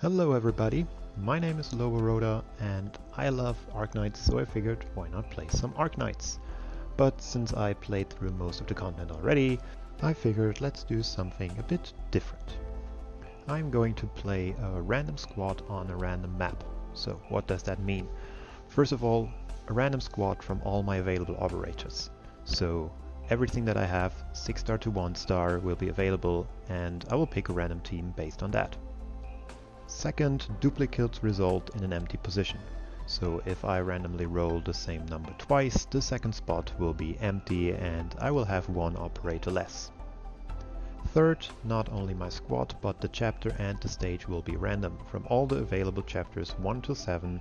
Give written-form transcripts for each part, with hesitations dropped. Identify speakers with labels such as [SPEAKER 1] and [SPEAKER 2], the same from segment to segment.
[SPEAKER 1] Hello everybody, my name is Loboroda and I love Arknights, so I figured why not play some Arknights. But since I played through most of the content already, I figured let's do something a bit different. I'm going to play a random squad on a random map. So what does that mean? First of all, a random squad from all my available operators. So everything that I have, 6-star to 1-star, will be available and I will pick a random team based on that. Second, duplicates result in an empty position. So if I randomly roll the same number twice, the second spot will be empty and I will have one operator less. Third, not only my squad, but the chapter and the stage will be random from all the available chapters 1 to 7,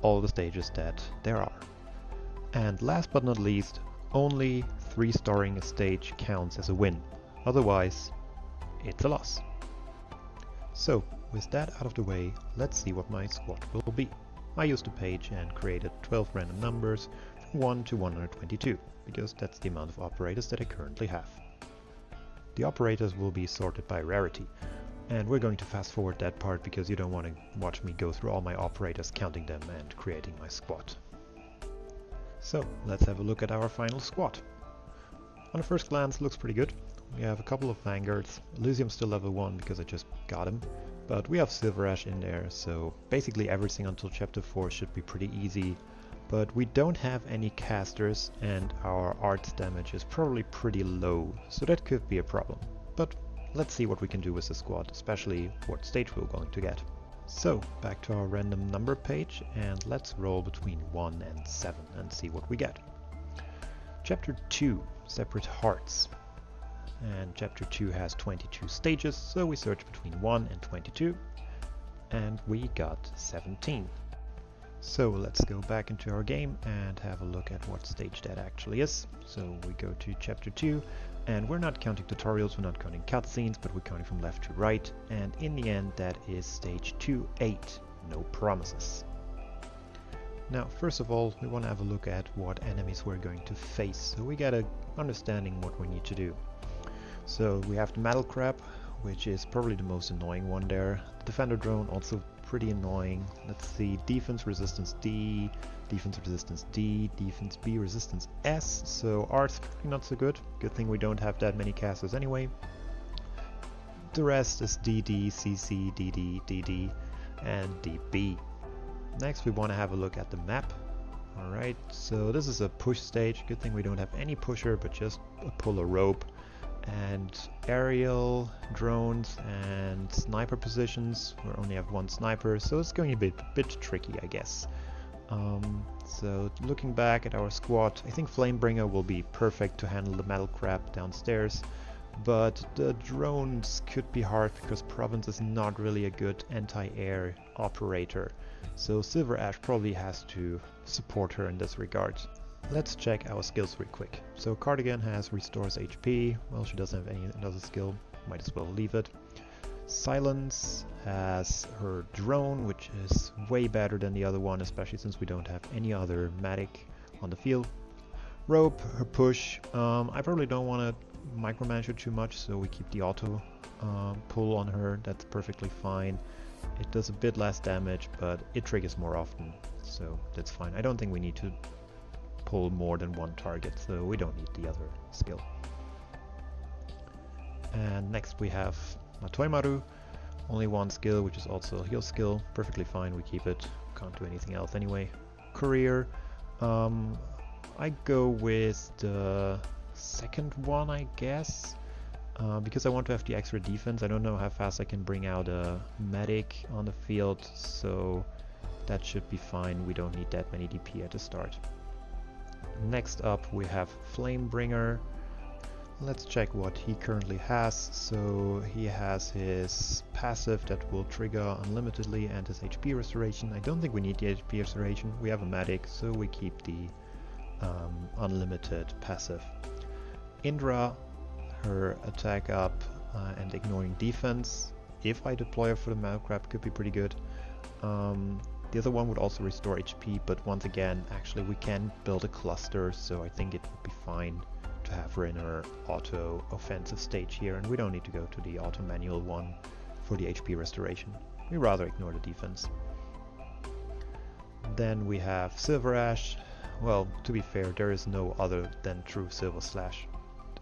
[SPEAKER 1] all the stages that there are. And last but not least, only 3-starring a stage counts as a win, otherwise it's a loss. So, with that out of the way, let's see what my squad will be. I used a page and created 12 random numbers from 1 to 122, because that's the amount of operators that I currently have. The operators will be sorted by rarity, and we're going to fast forward that part because you don't want to watch me go through all my operators, counting them and creating my squad. So, let's have a look at our final squad. On a first glance, looks pretty good. We have a couple of Vanguards. Elysium's still level 1 because I just got him. But we have Silver Ash in there, so basically everything until chapter 4 should be pretty easy. But we don't have any casters and our arts damage is probably pretty low, so that could be a problem. But let's see what we can do with the squad, especially what stage we're going to get. So, back to our random number page and let's roll between 1 and 7 and see what we get. Chapter 2, Separate Hearts. And chapter 2 has 22 stages, so we search between 1 and 22 and we got 17. So let's go back into our game and have a look at what stage that actually is. So we go to chapter 2 and we're not counting tutorials, we're not counting cutscenes, but we're counting from left to right, and in the end that is stage 2-8, no promises. Now first of all we want to have a look at what enemies we're going to face, so we get a understanding what we need to do. So we have the Metal Crab, which is probably the most annoying one there. The Defender Drone, also pretty annoying. Let's see, Defense Resistance D, Defense Resistance D, Defense B, Resistance S. So Art's probably not so good. Good thing we don't have that many casters anyway. The rest is DD, CC, DD, DD, and DB. Next we want to have a look at the map. Alright, so this is a push stage. Good thing we don't have any pusher, but just a puller rope. And aerial, drones, and sniper positions. We only have one sniper, so it's going to be a bit tricky, I guess. So looking back at our squad, I think Flamebringer will be perfect to handle the Metal Crab downstairs, but the drones could be hard because Province is not really a good anti-air operator, so Silver Ash probably has to support her in this regard. Let's check our skills real quick. So Cardigan has restores HP. Well, she doesn't have any other skill, might as well leave it. Silence has her drone, which is way better than the other one, especially since we don't have any other medic on the field. Rope, her push. I probably don't want to micromanage her too much, so we keep the auto pull on her. That's perfectly fine. It does a bit less damage, but it triggers more often, so that's fine. I don't think we need to pull more than one target, so we don't need the other skill. And next we have Matoimaru, only one skill, which is also a heal skill, perfectly fine, we keep it, can't do anything else anyway. Career, I go with the second one, I guess, because I want to have the extra defense. I don't know how fast I can bring out a medic on the field, so that should be fine, we don't need that many DP at the start. Next up we have Flamebringer. Let's check what he currently has. So he has his passive that will trigger unlimitedly and his HP restoration. I don't think we need the HP restoration, we have a medic, so we keep the unlimited passive. Indra, her attack up and ignoring defense. If I deploy her for the Metal Crab, could be pretty good. The other one would also restore HP, but once again, actually we can build a cluster, so I think it would be fine to have her in her auto offensive stage here, and we don't need to go to the auto manual one for the HP restoration. we rather ignore the defense. Then we have Silver Ash. Well, to be fair, there is no other than true Silver Slash.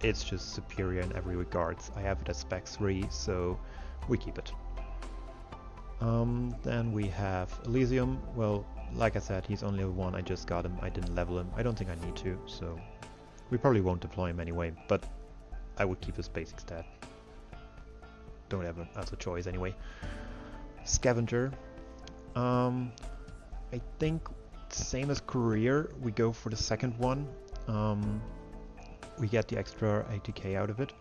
[SPEAKER 1] It's just superior in every regards. I have it as spec 3, so we keep it. Then we have Elysium. Well, like I said, he's only level 1, I just got him, I didn't level him. I don't think I need to, so we probably won't deploy him anyway, but I would keep his basic stat. Don't have him as a choice anyway. Scavenger. I think same as Career, we go for the second one. We get the extra 80k out of it.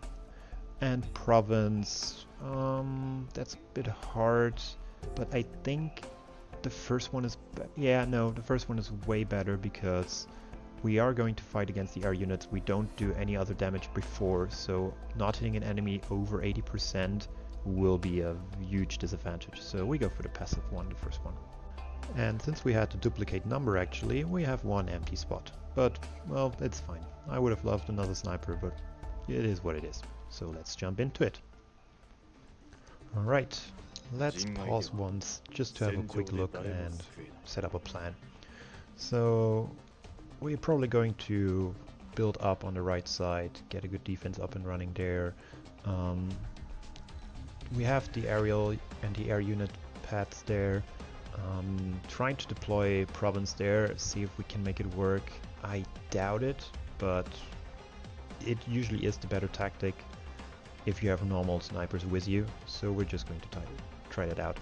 [SPEAKER 1] And Province, that's a bit hard, but I think the first one is the first one is way better because we are going to fight against the air units. We don't do any other damage before, so not hitting an enemy over 80% will be a huge disadvantage. So we go for the passive one, the first one. And since we had to duplicate number actually, we have one empty spot. But, well, it's fine. I would have loved another sniper, but it is what it is. So let's jump into it. Alright, let's pause once just to have a quick look and set up a plan. So we're probably going to build up on the right side, get a good defense up and running there. We have the aerial and the air unit pads there. Trying to deploy Province there, see if we can make it work. I doubt it, but it usually is the better tactic if you have normal snipers with you, so we're just going to try that out.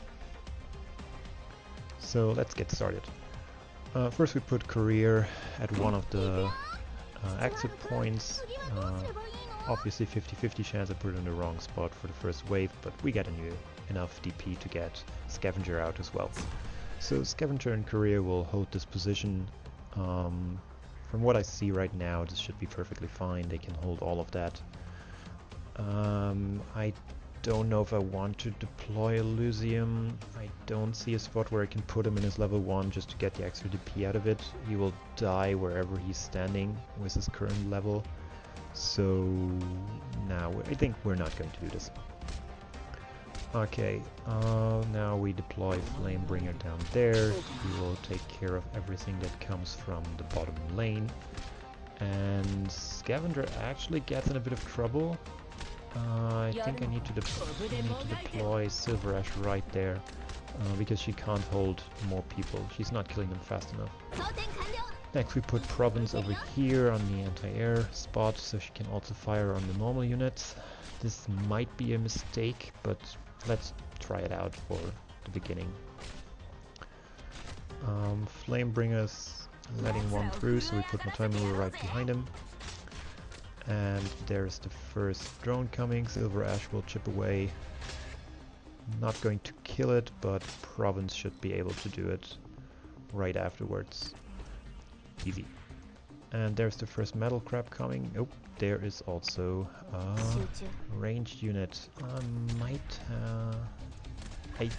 [SPEAKER 1] So let's get started. First we put Career at one of the exit points. Obviously 50-50 chance I put it in the wrong spot for the first wave, but we get enough DP to get Scavenger out as well. So Scavenger and Career will hold this position. From what I see right now, this should be perfectly fine. They can hold all of that. I don't know if I want to deploy Elysium. I don't see a spot where I can put him in his level 1 just to get the extra DP out of it. He will die wherever he's standing with his current level. So now I think we're not going to do this. Okay, now we deploy Flamebringer down there. He will take care of everything that comes from the bottom lane. And Scavenger actually gets in a bit of trouble. I think I need to deploy Silver Ash right there, because she can't hold more people. She's not killing them fast enough. Next we put Province over here on the anti-air spot, so she can also fire on the normal units. This might be a mistake, but let's try it out for the beginning. Flamebringer's letting one through, so we put Motoimu right behind him. And there's the first drone coming. Silver Ash will chip away. Not going to kill it, but Province should be able to do it right afterwards. Easy. And there's the first metal crab coming. Oh, there is also a ranged unit. I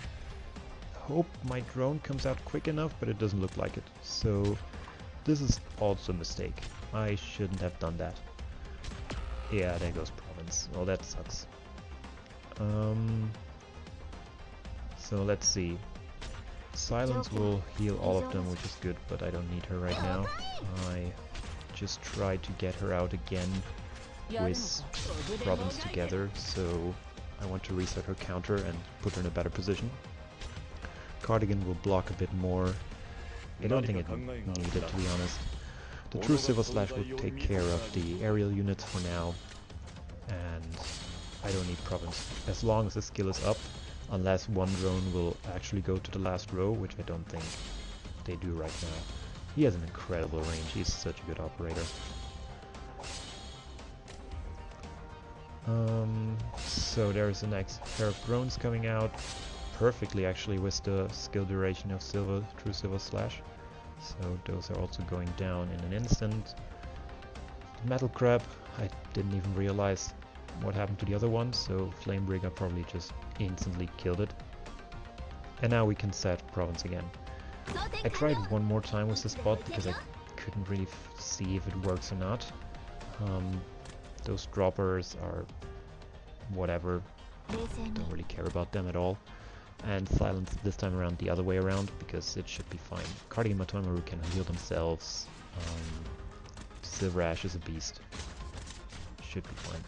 [SPEAKER 1] hope my drone comes out quick enough, but it doesn't look like it. So this is also a mistake. I shouldn't have done that. Yeah, there goes Province. Well, that sucks. So let's see. Silence will heal all of them, which is good, but I don't need her right now. I just tried to get her out again with Province together, so I want to reset her counter and put her in a better position. Cardigan will block a bit more. I don't think it needed, to be honest. The true Silver Slash will take care of the aerial units for now, and I don't need Province. As long as the skill is up, unless one drone will actually go to the last row, which I don't think they do right now. He has an incredible range, he's such a good operator. So there's the next pair of drones coming out, perfectly actually with the skill duration of True Silver Slash. So those are also going down in an instant. Metal Crab, I didn't even realize what happened to the other one, so Flamebringer probably just instantly killed it. And now we can set Province again. I tried one more time with this bot because I couldn't really see if it works or not. Those droppers are whatever, don't really care about them at all. and silence this time around the other way around, because it should be fine. Cardigan and Matoimaru can heal themselves. Silver Ash is a beast. Should be fine.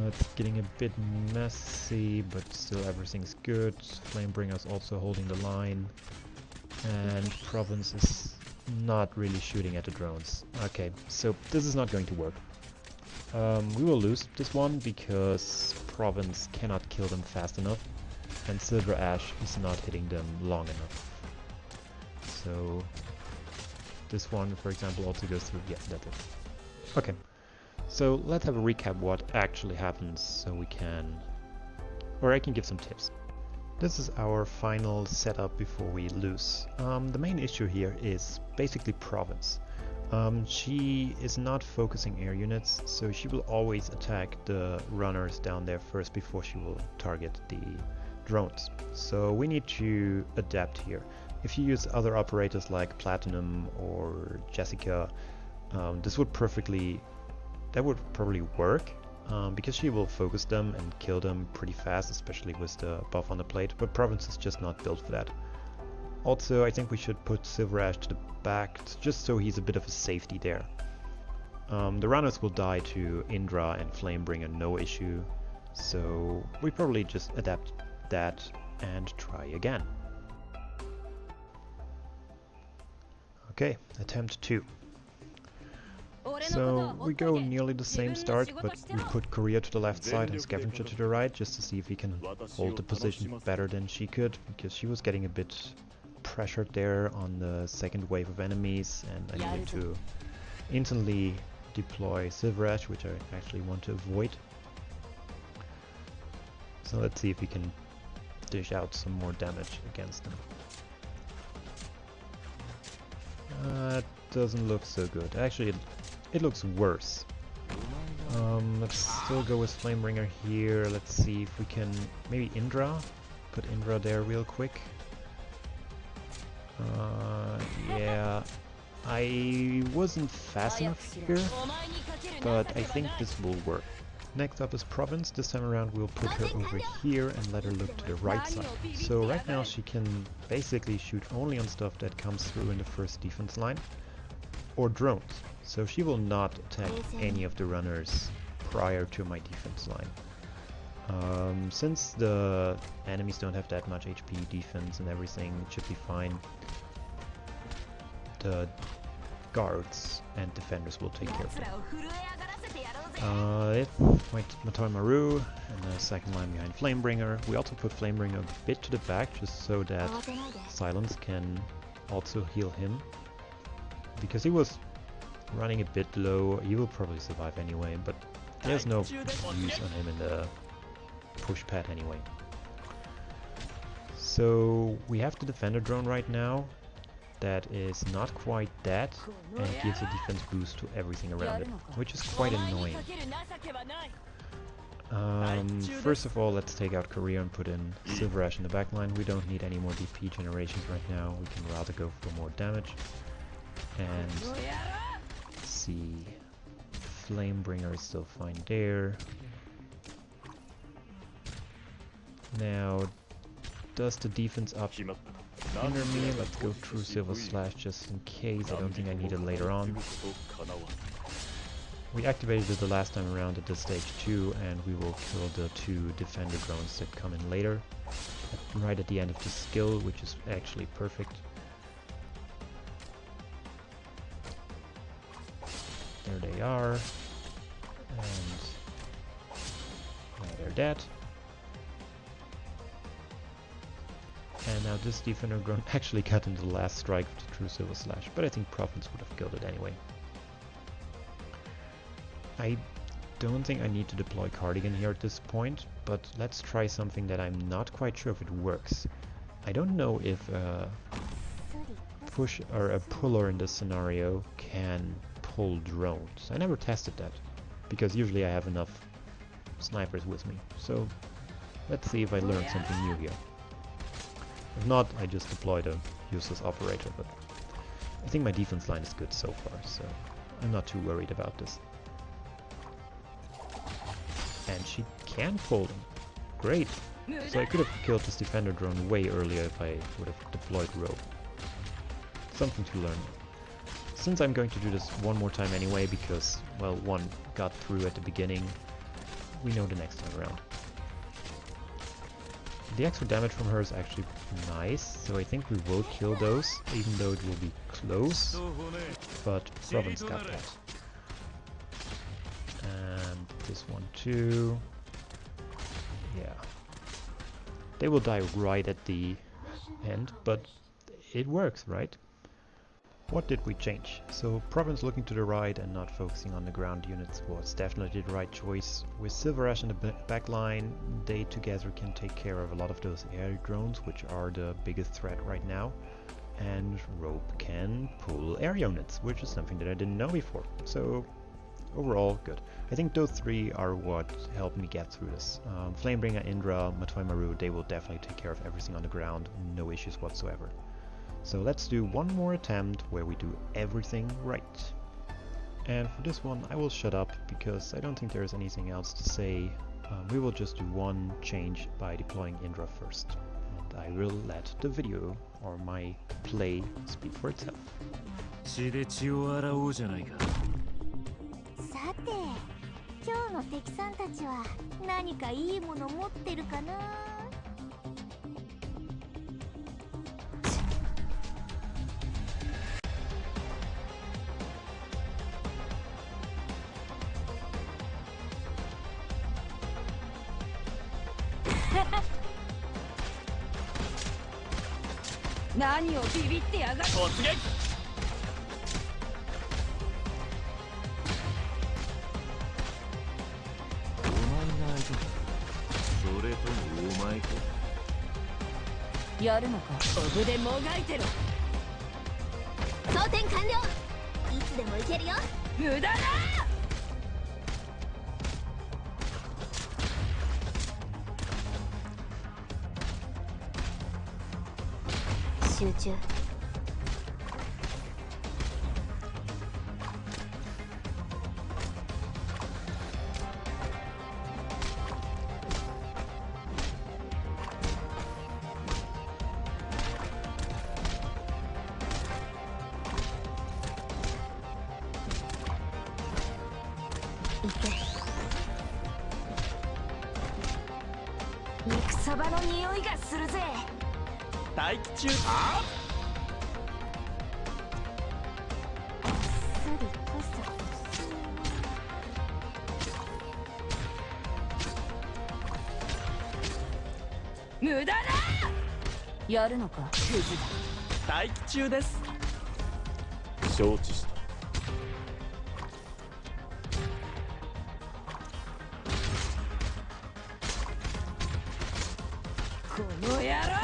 [SPEAKER 1] It's getting a bit messy, but still everything's good. Flamebringer's also holding the line. And Province is not really shooting at the drones. Okay, so this is not going to work. We will lose this one because Province cannot kill them fast enough. And Silver Ash is not hitting them long enough. So this one, for example, also goes through. Yeah, that's it. Okay. So let's have a recap what actually happens so we can, or I can give some tips. This is our final setup before we lose. The main issue here is basically Province. She is not focusing air units, so she will always attack the runners down there first before she will target the drones. So we need to adapt here. If you use other operators like Platinum or Jessica, this would probably work, because she will focus them and kill them pretty fast, especially with the buff on the plate, but Province is just not built for that. Also, I think we should put Silver Ash to the back, just so he's a bit of a safety there. The runners will die to Indra and Flamebringer, no issue, so we probably just adapt that and try again. Okay, attempt 2. So we go nearly the same start, but we put Korea to the left side and Scavenger to the right, just to see if we can hold the position better than she could, because she was getting a bit pressured there on the second wave of enemies, and I needed to instantly deploy Silver Ash, which I actually want to avoid. So let's see if we can dish out some more damage against them. Doesn't look so good. Actually, it looks worse. Let's still go with Flamebringer here. Let's see if we can maybe Indra. Put Indra there real quick. Yeah, I wasn't fast enough here, but I think this will work. Next up is Province. This time around we'll put her over here and let her look to the right side. So right now she can basically shoot only on stuff that comes through in the first defense line, or drones. So she will not attack any of the runners prior to my defense line. Since the enemies don't have that much HP, defense and everything, it should be fine. The guards and defenders will take care of it. Matoimaru and the second line behind Flamebringer. We also put Flamebringer a bit to the back, just so that Silence can also heal him, because he was running a bit low. He will probably survive anyway, but there's no use on him in the push pad anyway. So we have the defender drone right now that is not quite dead and gives a defense boost to everything around it, which is quite annoying. First of all, let's take out Korea and put in Silver Ash in the backline. We don't need any more DP generations right now. We can rather go for more damage. And let's see, Flamebringer is still fine there. Now, does the defense up hinder me? Let's go through Silver Slash just in case. I don't think I need it later on. We activated it the last time around at this stage too, and we will kill the 2 defender drones that come in later, right at the end of the skill, which is actually perfect. There they are, and now they're dead. And now this defender drone actually got into the last strike with the true Silver Slash, but I think Province would have killed it anyway. I don't think I need to deploy Cardigan here at this point, but let's try something that I'm not quite sure if it works. I don't know if a push or a puller in this scenario can pull drones. I never tested that, because usually I have enough snipers with me. So let's see if I learn something new here. If not, I just deployed a useless operator, but I think my defense line is good so far, so I'm not too worried about this. And she can fold them. great. So I could have killed this defender drone way earlier if I would have deployed rope. Something to learn. Since I'm going to do this one more time anyway, because, well, one got through at the beginning, we know the next time around. The extra damage from her is actually nice, so I think we will kill those, even though it will be close, but Province got that. And this one too. Yeah. They will die right at the end, but it works, right? What did we change? So Province looking to the right and not focusing on the ground units was definitely the right choice. With Silver Ash in the back line, they together can take care of a lot of those air drones, which are the biggest threat right now. And Rope can pull air units, which is something that I didn't know before. So overall, good. I think those three are what helped me get through this. Flamebringer, Indra, Matoi Maru, they will definitely take care of everything on the ground, no issues whatsoever. So let's do one more attempt where we do everything right. And for this one I will shut up because I don't think there's anything else to say. We will just do one change by deploying Indra first. And I will let the video or my play speak for itself.
[SPEAKER 2] 血で血を洗おうじゃないか。
[SPEAKER 3] さて、今日の敵さんたちは何かいいもの持ってるかな。何をビビってやがる。突撃。お前が相手だ。それともお前か。やるのか。オブでもがいてろ。装填完了。いつでも行けるよ。無駄だ。集中。行け。戦場の匂いがするぜ。
[SPEAKER 2] 待機中。
[SPEAKER 3] 無駄だ。やるのか。クズだ。
[SPEAKER 2] 待機中です。承知した。
[SPEAKER 3] この野郎。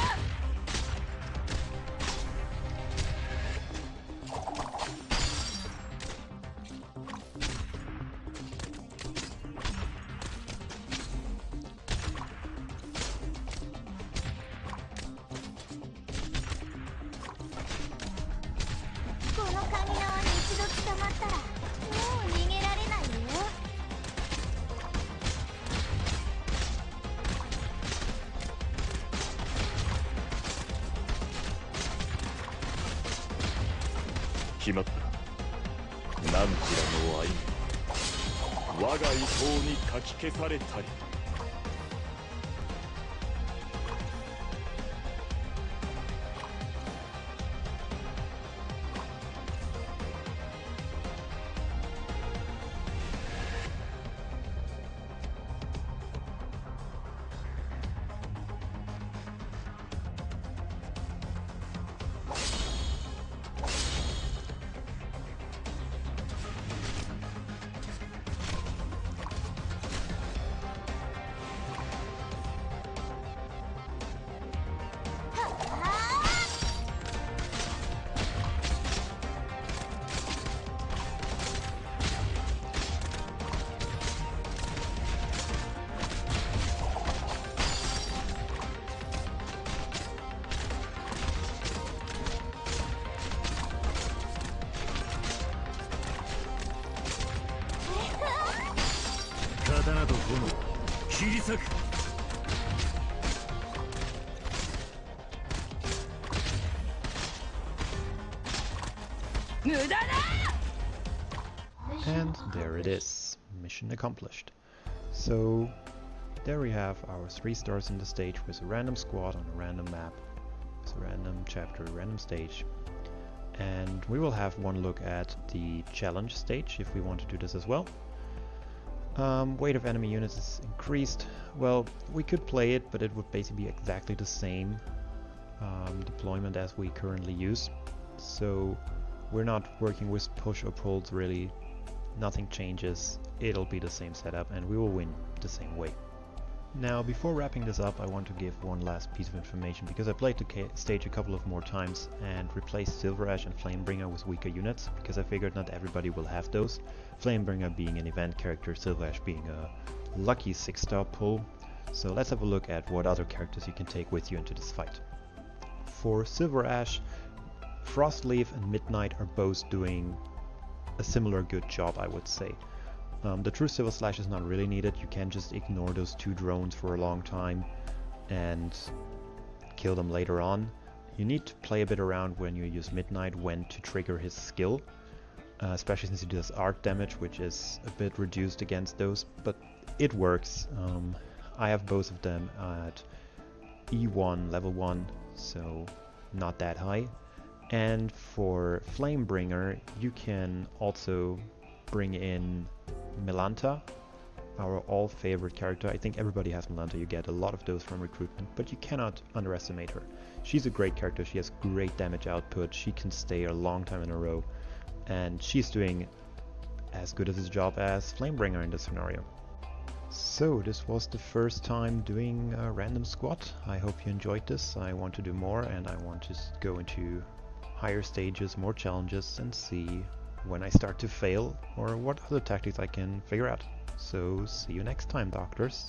[SPEAKER 3] このカニ縄に一度捕まったらもう逃げられないよ。
[SPEAKER 2] 決まった。何時らの愛我が意向にかき消されたり。刀と炎切り裂く。
[SPEAKER 1] And there it is, mission accomplished. So there we have our 3 stars in the stage with a random squad on a random map, with a random chapter, a random stage. And we will have one look at the challenge stage if we want to do this as well. Weight of enemy units is increased. Well, we could play it, but it would basically be exactly the same deployment as we currently use. So we're not working with push or pulls really. Nothing changes. It'll be the same setup and we will win the same way. Now, before wrapping this up, I want to give one last piece of information because I played the stage a couple of more times and replaced Silver Ash and Flamebringer with weaker units because I figured not everybody will have those. Flamebringer being an event character, Silver Ash being a lucky 6-star pull. So let's have a look at what other characters you can take with you into this fight. For Silver Ash, Frostleaf and Midnight are both doing a similar good job, I would say. The true Silver Slash is not really needed. You can just ignore those 2 drones for a long time and kill them later on. You need to play a bit around when you use Midnight when to trigger his skill, especially since he does art damage, which is a bit reduced against those, but it works. I have both of them at E1, level 1, so not that high. And for Flamebringer, you can also bring in Melanta, our all favorite character. I think everybody has Melanta, you get a lot of those from recruitment, but you cannot underestimate her. She's a great character, she has great damage output, she can stay a long time in a row, and she's doing as good as his job as Flamebringer in this scenario. So this was the first time doing a random squad. I hope you enjoyed this. I want to do more and I want to go into higher stages, more challenges, and see when I start to fail or what other tactics I can figure out. So see you next time, Doctors.